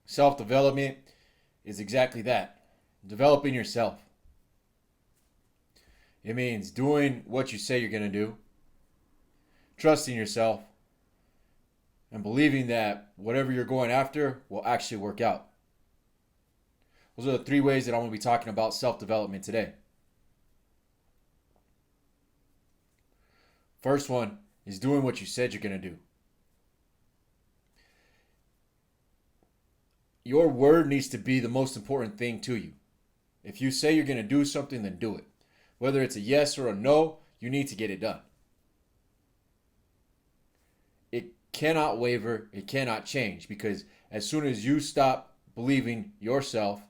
Self-development is exactly that. Developing yourself. It means doing what you say you're going to do, trusting yourself, and believing that whatever you're going after will actually work out. Those are the three ways that I'm going to be talking about self-development today. First one is doing what you said you're going to do. Your word needs to be the most important thing to you. If you say you're going to do something, then do it. Whether it's a yes or a no, you need to get it done. It cannot waver, it cannot change, because as soon as you stop believing yourself,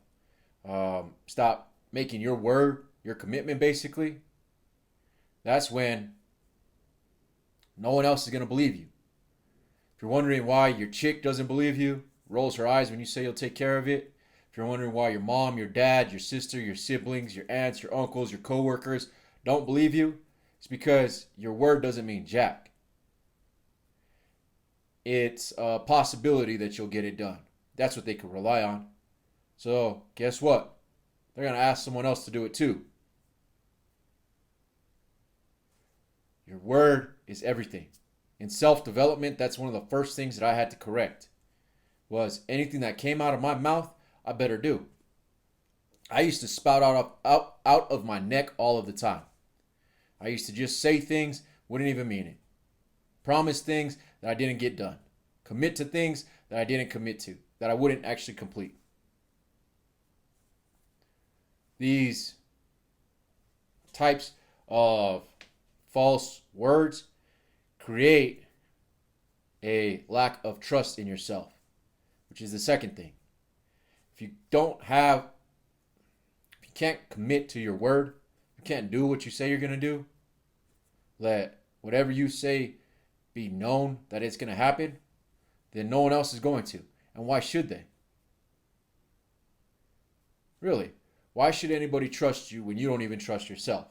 stop making your word your commitment, basically, that's when no one else is going to believe you. If you're wondering why your chick doesn't believe you, rolls her eyes when you say you'll take care of it. If you're wondering why your mom, your dad, your sister, your siblings, your aunts, your uncles, your coworkers don't believe you, it's because your word doesn't mean jack. It's a possibility that you'll get it done. That's what they can rely on. So guess what? They're going to ask someone else to do it too. Your word is everything. In self-development, that's one of the first things that I had to correct. Was anything that came out of my mouth, I better do. I used to spout out of my neck all of the time. I used to just say things, wouldn't even mean it. Promise things that I didn't get done. Commit to things that I didn't commit to, that I wouldn't actually complete. These types of false words create a lack of trust in yourself, which is the second thing. If you can't commit to your word, you can't do what you say you're going to do, let whatever you say be known that it's going to happen, then no one else is going to. And why should they? Really, why should anybody trust you when you don't even trust yourself?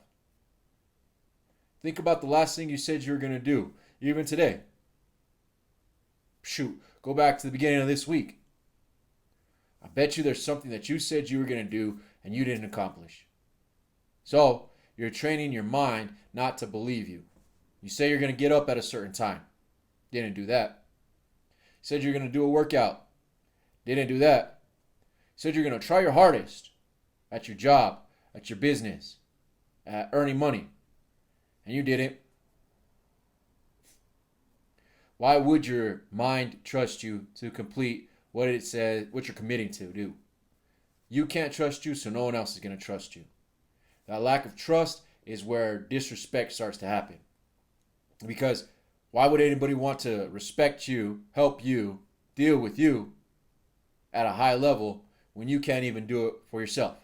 Think about the last thing you said you were going to do, even today. Shoot, go back to the beginning of this week. I bet you there's something that you said you were going to do and you didn't accomplish. So, you're training your mind not to believe you. You say you're going to get up at a certain time. Didn't do that. Said you're going to do a workout. Didn't do that. Said you're going to try your hardest at your job, at your business, at earning money. And you didn't. Why would your mind trust you to complete what it says, what you're committing to do? You can't trust you, so no one else is going to trust you. That lack of trust is where disrespect starts to happen. Because why would anybody want to respect you, help you, deal with you at a high level when you can't even do it for yourself?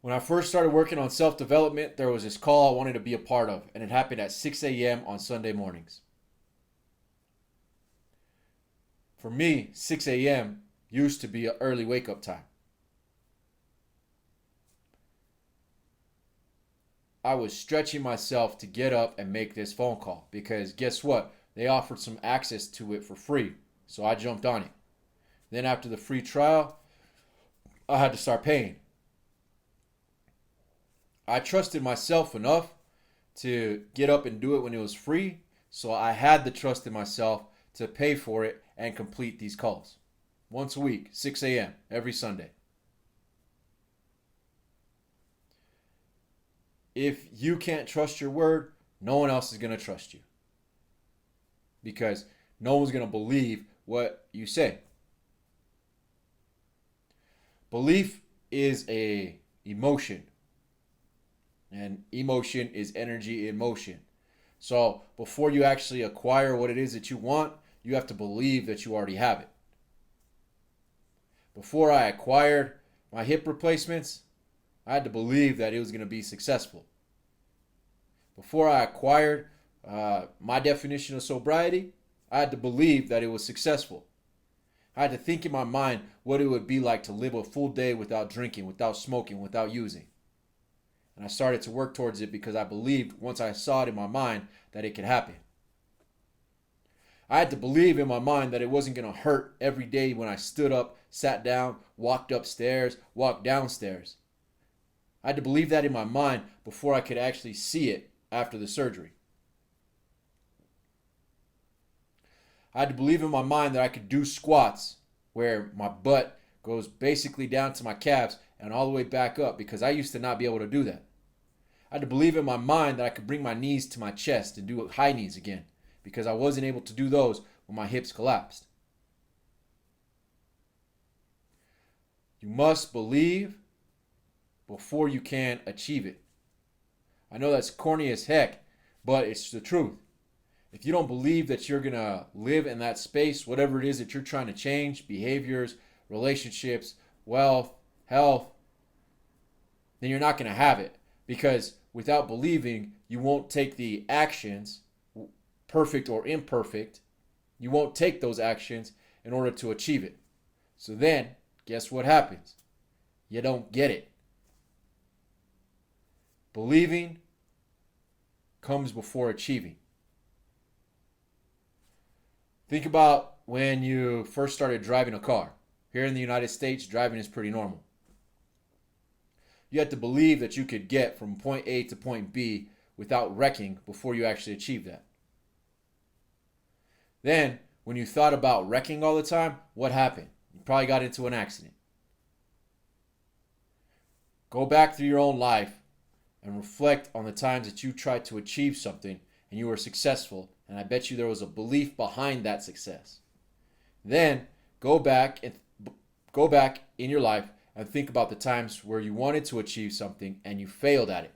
When I first started working on self-development, there was this call I wanted to be a part of, and it happened at 6 a.m. on Sunday mornings. For me, 6 a.m. used to be an early wake-up time. I was stretching myself to get up and make this phone call because guess what? They offered some access to it for free, so I jumped on it. Then after the free trial, I had to start paying. I trusted myself enough to get up and do it when it was free, so I had the trust in myself to pay for it and complete these calls. Once a week, 6 a.m., every Sunday. If you can't trust your word, no one else is going to trust you. Because no one's going to believe what you say. Belief is a emotion. And emotion is energy in motion. So before you actually acquire what it is that you want, you have to believe that you already have it. Before I acquired my hip replacements, I had to believe that it was going to be successful. Before I acquired my definition of sobriety, I had to believe that it was successful. I had to think in my mind what it would be like to live a full day without drinking, without smoking, without using. And I started to work towards it because I believed once I saw it in my mind that it could happen. I had to believe in my mind that it wasn't going to hurt every day when I stood up, sat down, walked upstairs, walked downstairs. I had to believe that in my mind before I could actually see it after the surgery. I had to believe in my mind that I could do squats where my butt goes basically down to my calves and all the way back up, because I used to not be able to do that. I had to believe in my mind that I could bring my knees to my chest and do high knees again, because I wasn't able to do those when my hips collapsed. You must believe before you can achieve it. I know that's corny as heck, but it's the truth. If you don't believe that you're going to live in that space, whatever it is that you're trying to change, behaviors, relationships, wealth, health, then you're not going to have it. Because without believing, you won't take the actions, perfect or imperfect, you won't take those actions in order to achieve it. So then, guess what happens? You don't get it. Believing comes before achieving. Think about when you first started driving a car. Here in the United States, driving is pretty normal. You had to believe that you could get from point A to point B without wrecking before you actually achieved that. Then, when you thought about wrecking all the time, what happened? You probably got into an accident. Go back through your own life and reflect on the times that you tried to achieve something and you were successful, and I bet you there was a belief behind that success. Then go back in your life and think about the times where you wanted to achieve something and you failed at it.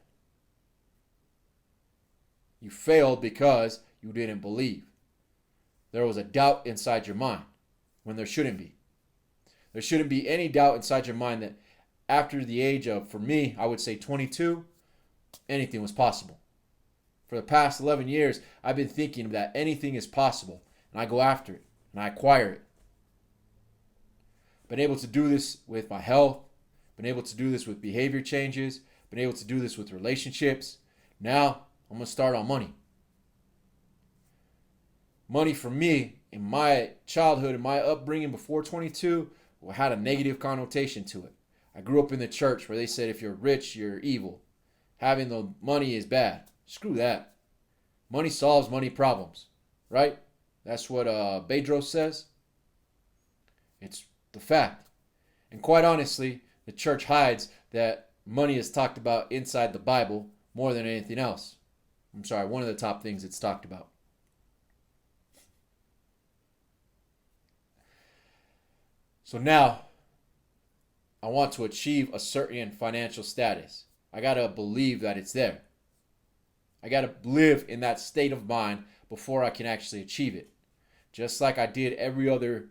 You failed because you didn't believe. There was a doubt inside your mind when there shouldn't be. There shouldn't be any doubt inside your mind that after the age of, for me, I would say 22, anything was possible. For the past 11 years, I've been thinking that anything is possible, and I go after it, and I acquire it. Been able to do this with my health, been able to do this with behavior changes, been able to do this with relationships. Now, I'm going to start on money. Money for me, in my childhood, in my upbringing before 22, had a negative connotation to it. I grew up in the church where they said if you're rich, you're evil. Having the money is bad. Screw that. Money solves money problems, right? That's what Bedros says. It's the fact. And quite honestly, the church hides that money is talked about inside the Bible more than anything else. I'm sorry, one of the top things it's talked about. So now, I want to achieve a certain financial status. I got to believe that it's there. I got to live in that state of mind before I can actually achieve it. Just like I did every other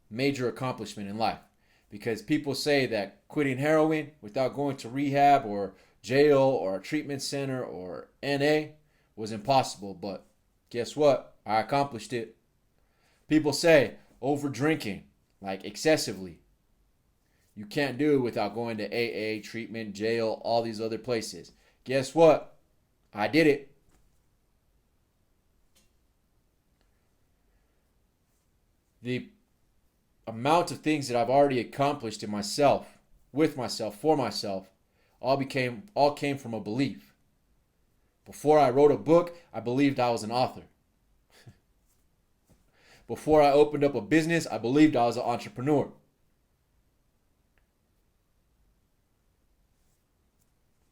major accomplishment in life. Because people say that quitting heroin without going to rehab or jail or a treatment center or NA was impossible. But guess what? I accomplished it. People say over drinking, like excessively, you can't do it without going to AA, treatment, jail, all these other places. Guess what? I did it. The amount of things that I've already accomplished in myself, with myself, for myself, all came from a belief. Before I wrote a book, I believed I was an author. Before I opened up a business, I believed I was an entrepreneur.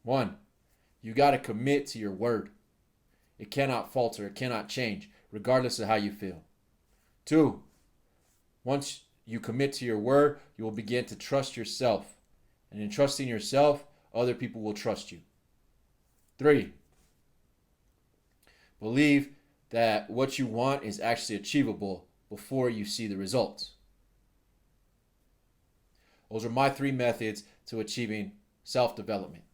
One, you got to commit to your word. It cannot falter. It cannot change, regardless of how you feel. Two, once you commit to your word, you will begin to trust yourself. And in trusting yourself, other people will trust you. Three, believe that what you want is actually achievable before you see the results. Those are my three methods to achieving self-development.